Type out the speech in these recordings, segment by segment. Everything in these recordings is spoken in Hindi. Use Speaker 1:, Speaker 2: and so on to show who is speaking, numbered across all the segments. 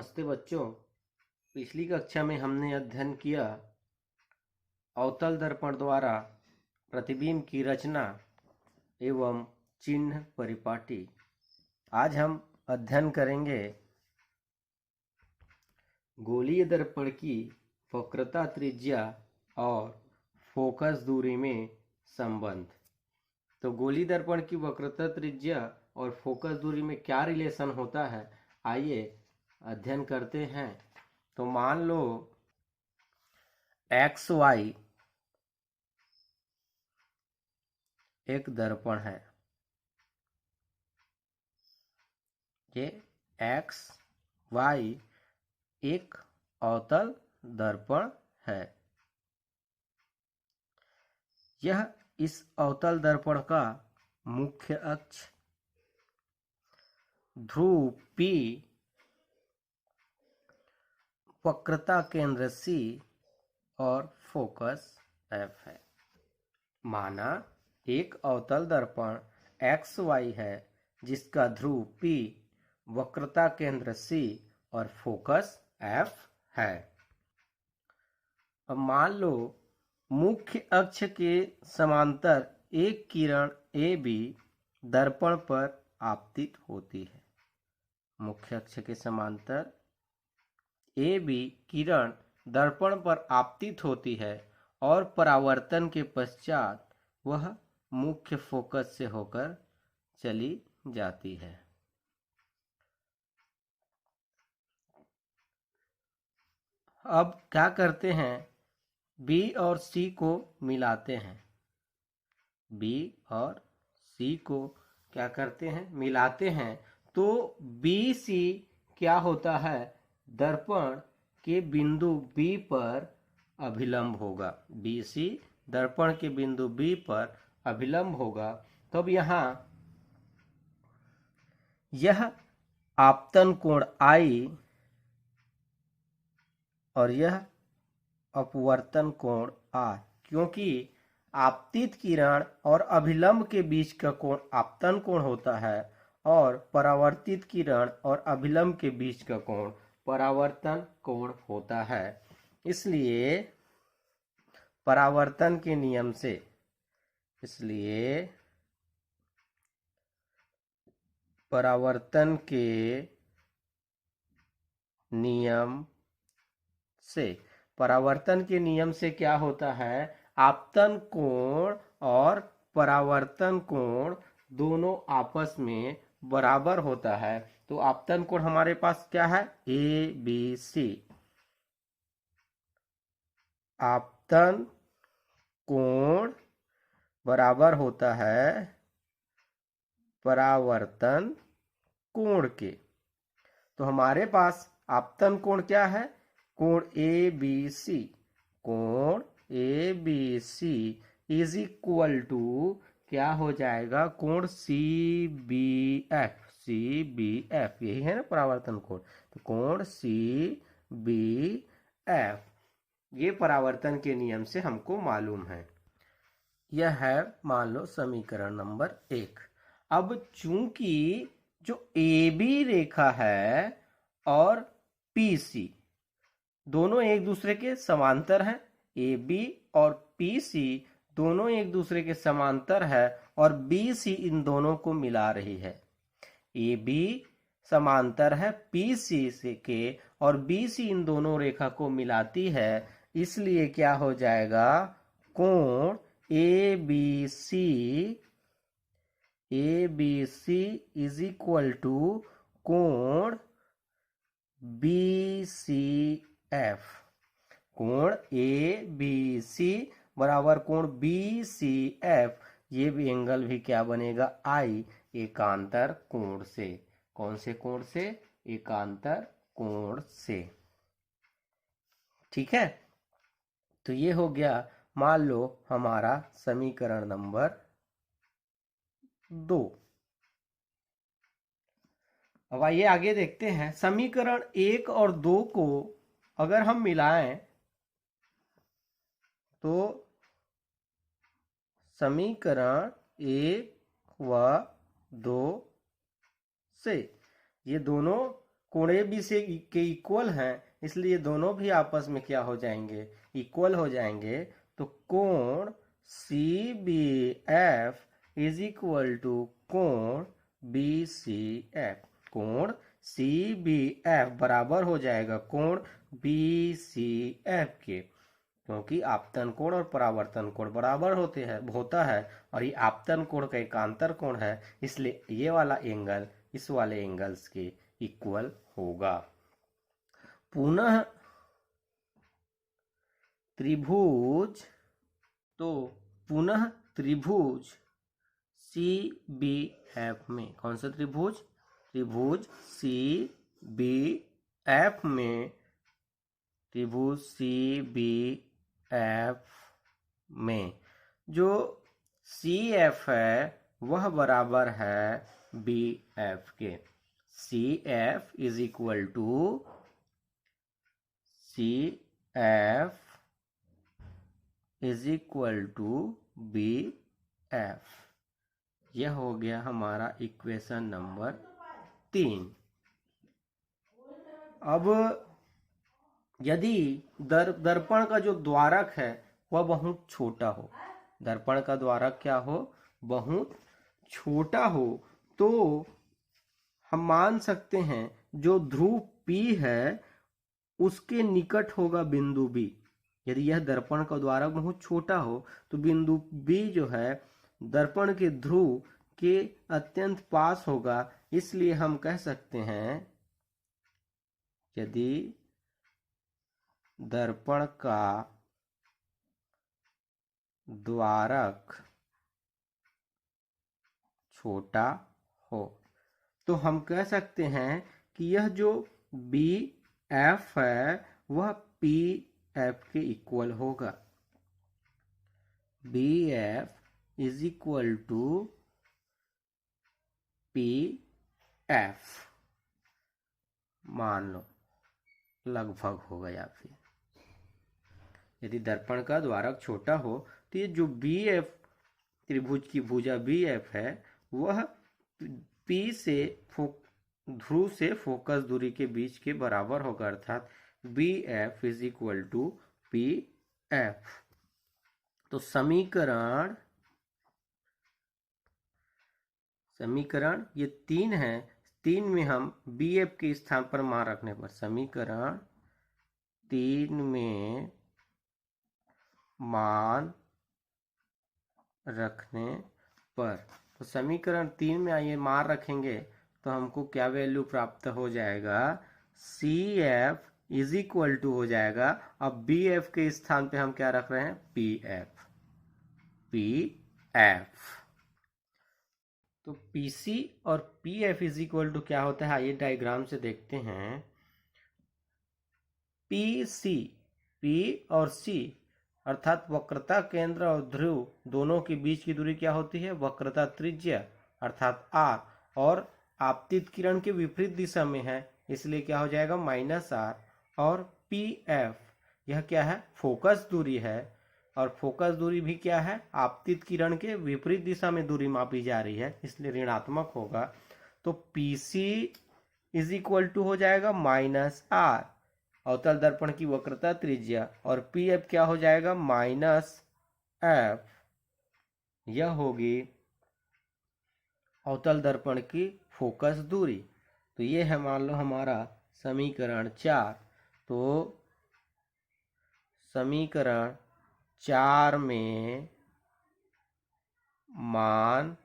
Speaker 1: नमस्ते बच्चों। पिछली कक्षा में हमने अध्ययन किया अवतल दर्पण द्वारा प्रतिबिंब की रचना एवं चिन्ह परिपाटी। आज हम अध्ययन करेंगे गोलीय दर्पण की वक्रता त्रिज्या और फोकस दूरी में संबंध। तो गोलीय दर्पण की वक्रता त्रिज्या और फोकस दूरी में क्या रिलेशन होता है, आइए अध्ययन करते हैं। तो मान लो एक्स वाई एक दर्पण है। ये एक्स वाई एक अवतल दर्पण है। यह इस अवतल दर्पण का मुख्य अक्ष ध्रुव P, वक्रता केंद्र C और फोकस F है। माना एक अवतल दर्पण एक्स वाई है जिसका ध्रुव P, वक्रता केंद्र C और फोकस F है। अब मान लो मुख्य अक्ष के समांतर एक किरण AB दर्पण पर आपतित होती है। मुख्य अक्ष के समांतर AB किरण दर्पण पर आपतित होती है और परावर्तन के पश्चात वह मुख्य फोकस से होकर चली जाती है। अब क्या करते हैं, B और C को मिलाते हैं। B और C को क्या करते हैं, मिलाते हैं। तो BC क्या होता है, दर्पण के बिंदु B पर अभिलंब होगा। BC दर्पण के बिंदु B पर अभिलंब होगा। तब यहाँ यह आपतन कोण I और यह अपवर्तन कोण R, क्योंकि आपतित किरण और अभिलंब के बीच का कोण आपतन कोण होता है और परावर्तित किरण और अभिलंब के बीच का कोण परावर्तन कोण होता है। इसलिए परावर्तन के नियम से परावर्तन के नियम से क्या होता है, आपतन कोण और परावर्तन कोण दोनों आपस में बराबर होता है। तो आपतन कोण हमारे पास क्या है, ABC। आपतन कोण बराबर होता है परावर्तन कोण के। तो हमारे पास आपतन कोण क्या है, कोण ABC। कोण ABC इज इक्वल टू क्या हो जाएगा, कोण CBF। यही है ना परावर्तन कोण। तो कोण CBF ये परावर्तन के नियम से हमको मालूम है। यह है मान लो समीकरण नंबर 1। अब चूंकि जो AB रेखा है और PC दोनों एक दूसरे के समांतर हैं, AB और PC दोनों एक दूसरे के समांतर है और BC इन दोनों को मिला रही है। AB समांतर है PC से के और BC इन दोनों रेखा को मिलाती है। इसलिए क्या हो जाएगा, कोण ABC इज इक्वल टू कोण BCF। कोण ABC बराबर कोण BCF। ये भी एंगल भी क्या बनेगा, I, एकांतर कोण से। कौन से कोण से, एकांतर कोण से। ठीक है, तो ये हो गया मान लो हमारा समीकरण नंबर 2। अब आइए आगे देखते हैं। समीकरण 1 और 2 को अगर हम मिलाएं तो समीकरण 1 व 2 से ये दोनों कोण ए बी से के इक्वल हैं, इसलिए दोनों भी आपस में क्या हो जाएंगे, इक्वल हो जाएंगे। तो कोण C B F is equal to कोण बी सी एफ। कोण सी बी एफ बराबर हो जाएगा कोण बी सी एफ के, क्योंकि आपतन कोण और परावर्तन कोण बराबर होता है और ये आपतन कोण का एकांतर कोण है, इसलिए ये वाला एंगल इस वाले एंगल्स के इक्वल होगा। पुनः त्रिभुज, तो पुनः त्रिभुज सी बी एफ में, कौन सा त्रिभुज, त्रिभुज सी बी एफ में, त्रिभुज सी बी एफ में जो सी एफ है वह बराबर है बी एफ के। C F is equal to C F is equal to B F. यह हो गया हमारा इक्वेशन नंबर 3। अब यदि दर्पण का जो द्वारक है वह बहुत छोटा हो, दर्पण का द्वारक क्या हो, बहुत छोटा हो, तो हम मान सकते हैं जो ध्रुव P है उसके निकट होगा बिंदु B। यदि यह दर्पण का द्वारक बहुत छोटा हो तो बिंदु B जो है दर्पण के ध्रुव के अत्यंत पास होगा, इसलिए हम कह सकते हैं यदि दर्पण का द्वारक छोटा हो तो हम कह सकते हैं कि यह जो बी एफ है वह पी एफ के इक्वल होगा। B F is equal to P F, मान लो लगभग हो गया। फिर यदि दर्पण का द्वारक छोटा हो तो ये जो बी एफ त्रिभुज की भुजा बी एफ है वह पी से ध्रुव से फोकस दूरी के बीच के बराबर होगा, अर्थात B F is equal to P F. तो समीकरण ये 3 है, 3 में हम बी एफ के स्थान पर मान रखने पर, समीकरण 3 में मान रखने पर, तो समीकरण 3 में आइए मान रखेंगे तो हमको क्या वैल्यू प्राप्त हो जाएगा, C F is equal to हो जाएगा, अब बी एफ के स्थान पे हम क्या रख रहे हैं, पी एफ, पी एफ। तो पी सी और P F is equal to क्या होता है, आइए डायग्राम से देखते हैं। पी सी, पी और सी अर्थात वक्रता केंद्र और ध्रुव दोनों के बीच की दूरी क्या होती है, वक्रता त्रिज्या अर्थात आर, और आपतित किरण के विपरीत दिशा में है इसलिए क्या हो जाएगा -r। और पी एफ यह क्या है, फोकस दूरी है, और फोकस दूरी भी क्या है, आपतित किरण के विपरीत दिशा में दूरी मापी जा रही है इसलिए ऋणात्मक होगा। तो P C is equal to हो जाएगा -r अवतल दर्पण की वक्रता त्रिज्या, और पी एफ क्या हो जाएगा, -f, यह होगी अवतल दर्पण की फोकस दूरी। तो ये है मान लो हमारा समीकरण 4। तो समीकरण 4 में मान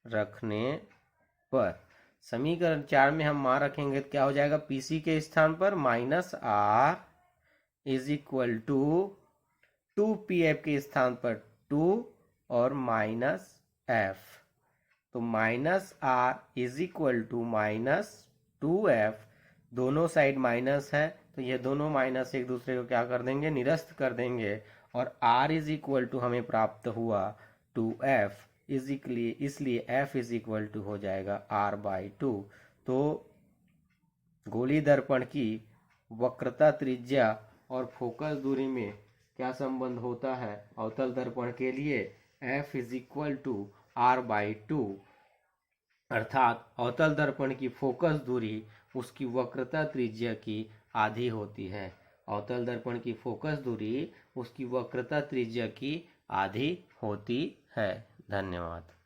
Speaker 1: रखने पर, समीकरण 4 में हम मान रखेंगे तो क्या हो जाएगा, पीसी के स्थान पर -r is equal to 2pf के स्थान पर 2 और -f। तो -r is equal to -2f, दोनों साइड माइनस है तो ये दोनों माइनस एक दूसरे को क्या कर देंगे, निरस्त कर देंगे, और r इज इक्वल टू हमें प्राप्त हुआ 2f, इसलिए f इज इक्वल टू हो जाएगा r/2। तो गोली दर्पण की वक्रता त्रिज्या और फोकस दूरी में क्या संबंध होता है, अवतल दर्पण के लिए f is equal to r/2। अर्थात अवतल दर्पण की फोकस दूरी उसकी वक्रता त्रिज्या की आधी होती है। अवतल दर्पण की फोकस दूरी उसकी वक्रता त्रिज्या की आधी होती है। धन्यवाद।